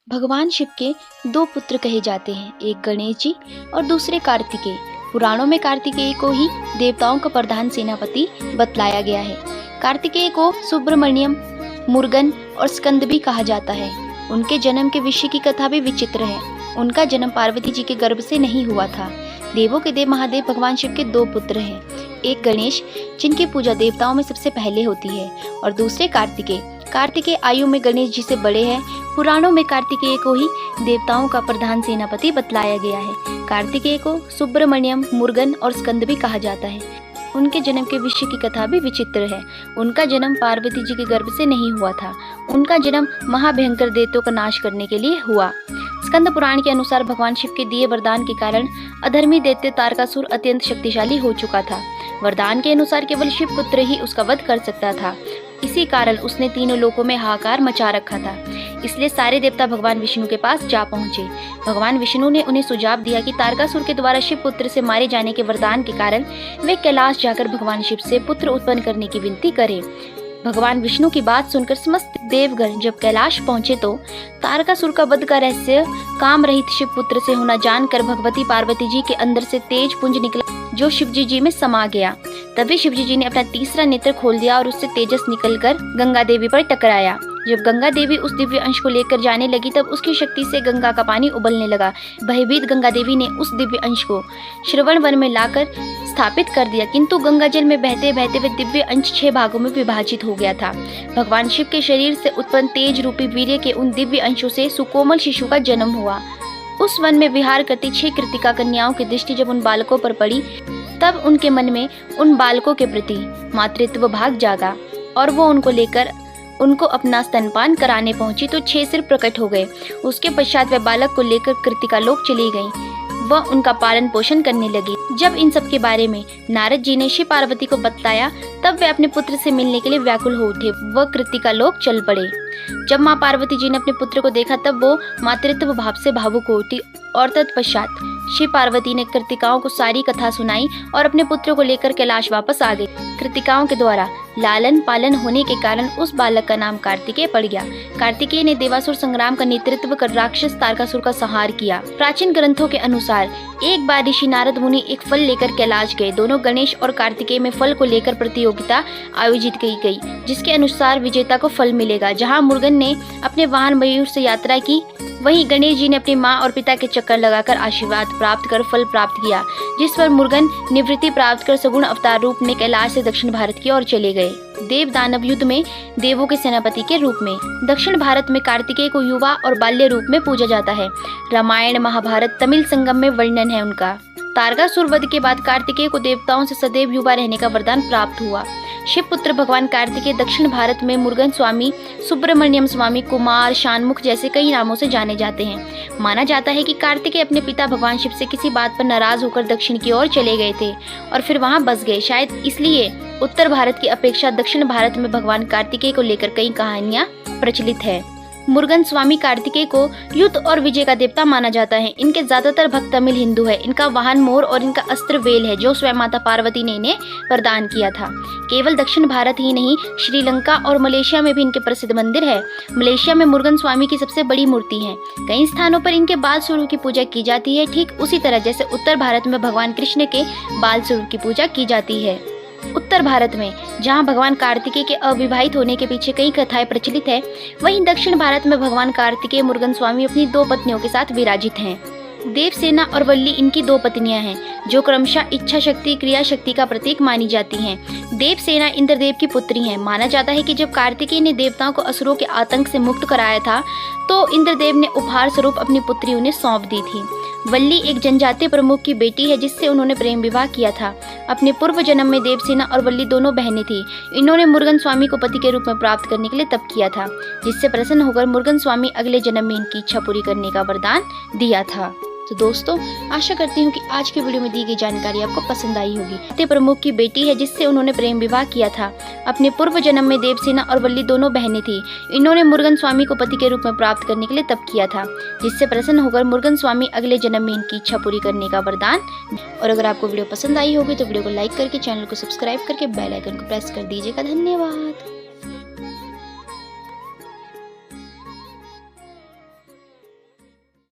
भगवान शिव के दो पुत्र कहे जाते हैं, एक गणेश जी और दूसरे कार्तिकेय। पुराणों में कार्तिकेय को ही देवताओं का प्रधान सेनापति बतलाया गया है। कार्तिकेय को सुब्रमण्यम, मुर्गन और स्कंद भी कहा जाता है। उनके जन्म के विषय की कथा भी विचित्र है। उनका जन्म पार्वती जी के गर्भ से नहीं हुआ था। देवों के देव महादेव भगवान शिव के दो पुत्र हैं, एक गणेश जिनकी पूजा देवताओं में सबसे पहले होती है और दूसरे कार्तिकेय। कार्तिकेय आयु में गणेश जी से बड़े हैं। पुराणों में कार्तिकेय को ही देवताओं का प्रधान सेनापति बतलाया गया है। कार्तिकेय को सुब्रमण्यम, मुर्गन और स्कंद भी कहा जाता है। उनके जन्म के विषय की कथा भी विचित्र है। उनका जन्म पार्वती जी के गर्भ से नहीं हुआ था। उनका जन्म महाभयंकर दैत्यों का नाश करने के लिए हुआ। स्कंद पुराण के अनुसार भगवान शिव के दिए वरदान के कारण अधर्मी दैत्य तारकासुर अत्यंत शक्तिशाली हो चुका था। वरदान के अनुसार केवल शिव पुत्र ही उसका वध कर सकता था। इसी कारण उसने तीनों लोकों में हाहाकार मचा रखा था। इसलिए सारे देवता भगवान विष्णु के पास जा पहुंचे। भगवान विष्णु ने उन्हें सुझाव दिया कि तारकासुर के द्वारा शिव पुत्र से मारे जाने के वरदान के कारण वे कैलाश जाकर भगवान शिव से पुत्र उत्पन्न करने की विनती करें। भगवान विष्णु की बात सुनकर समस्त देवगण जब कैलाश पहुंचे तो तारकासुर का वध का रहस्य काम रहित शिव पुत्र से होना जानकर भगवती पार्वती जी के अंदर से तेज पुंज निकला जो शिवजी जी में समा गया। तभी शिवजी जी ने अपना तीसरा नेत्र खोल दिया और उससे तेजस निकलकर गंगा देवी पर टकराया। जब गंगा देवी उस दिव्य अंश को लेकर जाने लगी तब उसकी शक्ति से गंगा का पानी उबलने लगा। भयभीत गंगा देवी ने उस दिव्य अंश को श्रवण वन में लाकर स्थापित कर दिया, किंतु गंगा जल में बहते बहते वे दिव्य अंश 6 भागों में विभाजित हो गया था। भगवान शिव के शरीर से उत्पन्न तेज रूपी वीर्य के उन दिव्य अंशों से सुकोमल शिशु का जन्म हुआ। उस वन में विहार करती 6 कृतिका कन्याओं की दृष्टि जब उन बालकों पर पड़ी तब उनके मन में उन बालकों के प्रति मातृत्व भाग जागा और वो उनको लेकर उनको अपना स्तनपान कराने पहुंची तो 6 सिर प्रकट हो गए। उसके पश्चात वह बालक को लेकर कृतिका लोक चली गईं। वह उनका पालन पोषण करने लगी। जब इन सब के बारे में नारद जी ने शिव पार्वती को बताया तब वे अपने पुत्र से मिलने के लिए व्याकुल हो उठे। वह कृतिका लोक चल पड़े। जब माँ पार्वती जी ने अपने पुत्र को देखा तब वो मातृत्व भाव से भावुक हो उठी और तत्पश्चात शिव पार्वती ने कृतिकाओं को सारी कथा सुनाई और अपने पुत्र को लेकर कैलाश वापस आ गई। कृतिकाओं के द्वारा लालन पालन होने के कारण उस बालक का नाम कार्तिकेय पड़ गया। कार्तिकेय ने देवासुर संग्राम का नेतृत्व कर राक्षस तारकासुर का संहार किया। प्राचीन ग्रंथों के अनुसार एक बार ऋषि नारद मुनि एक फल लेकर कैलाश गए। दोनों गणेश और कार्तिकेय में फल को लेकर प्रतियोगिता आयोजित की गई, जिसके अनुसार विजेता को फल मिलेगा। जहाँ मुर्गन ने अपने वाहन मयूर से यात्रा की, वहीं गणेश जी ने अपनी माँ और पिता के चक्कर लगाकर आशीर्वाद प्राप्त कर फल प्राप्त किया, जिस पर मुर्गन निवृत्ति प्राप्त कर सगुण अवतार रूप में कैलाश से दक्षिण भारत की ओर चले गए। देव दानव युद्ध में देवों के सेनापति के रूप में दक्षिण भारत में कार्तिकेय को युवा और बाल्य रूप में पूजा जाता है। रामायण महाभारत तमिल संगम में वर्णन है उनका। तारकासुर वध के बाद कार्तिकेय को देवताओं से सदैव युवा रहने का वरदान प्राप्त हुआ। शिव पुत्र भगवान कार्तिकेय दक्षिण भारत में मुर्गन स्वामी, सुब्रमण्यम स्वामी, कुमार, शानमुख जैसे कई नामों से जाने जाते हैं। माना जाता है कि कार्तिकेय अपने पिता भगवान शिव से किसी बात पर नाराज होकर दक्षिण की ओर चले गए थे और फिर वहां बस गए। शायद इसलिए उत्तर भारत की अपेक्षा दक्षिण भारत में भगवान कार्तिकेय को लेकर कई कहानियां प्रचलित है। मुर्गन स्वामी कार्तिकेय को युद्ध और विजय का देवता माना जाता है। इनके ज्यादातर भक्त तमिल हिंदू है। इनका वाहन मोर और इनका अस्त्र वेल है जो स्वयं माता पार्वती ने इन्हें वरदान किया था। केवल दक्षिण भारत ही नहीं, श्रीलंका और मलेशिया में भी इनके प्रसिद्ध मंदिर है। मलेशिया में मुर्गन स्वामी की सबसे बड़ी मूर्ति है। कई स्थानों पर इनके बाल स्वरूप की पूजा की जाती है, ठीक उसी तरह जैसे उत्तर भारत में भगवान कृष्ण के बाल स्वरूप की पूजा की जाती है। उत्तर भारत में जहां भगवान कार्तिकेय के अविवाहित होने के पीछे कई कथाएं प्रचलित है, वहीं दक्षिण भारत में भगवान कार्तिकेय मुर्गन स्वामी अपनी 2 पत्नियों के साथ विराजित हैं। देवसेना और वल्ली इनकी 2 पत्नियां हैं जो क्रमशः इच्छा शक्ति, क्रिया शक्ति का प्रतीक मानी जाती हैं। देवसेना इंद्रदेव की पुत्री हैं। माना जाता है कि जब कार्तिकेय ने देवताओं को असुरों के आतंक से मुक्त कराया था तो इंद्रदेव ने उपहार स्वरूप अपनी पुत्री उन्हें सौंप दी थी। वल्ली एक जनजातीय प्रमुख की बेटी है जिससे उन्होंने प्रेम विवाह किया था। अपने पूर्व जन्म में देवसेना और वल्ली दोनों बहनें थी। इन्होंने मुर्गन स्वामी को पति के रूप में प्राप्त करने के लिए तप किया था, जिससे प्रसन्न होकर मुर्गन स्वामी अगले जन्म में इनकी इच्छा पूरी करने का वरदान दिया था। तो दोस्तों, आशा करती हूँ कि आज की वीडियो में दी गई जानकारी आपको पसंद आई होगी। ते प्रमुख की बेटी है जिससे उन्होंने प्रेम विवाह किया था। अपने पूर्व जन्म में देवसेना और वल्ली दोनों बहनें थी। इन्होंने मुर्गन स्वामी को पति के रूप में प्राप्त करने के लिए तप किया था, जिससे प्रसन्न होकर मुर्गन स्वामी अगले जन्म में इनकी इच्छा पूरी करने का वरदान। और अगर आपको वीडियो पसंद आई होगी तो वीडियो को लाइक करके चैनल को सब्सक्राइब करके बेल आइकन को प्रेस कर दीजिएगा। धन्यवाद।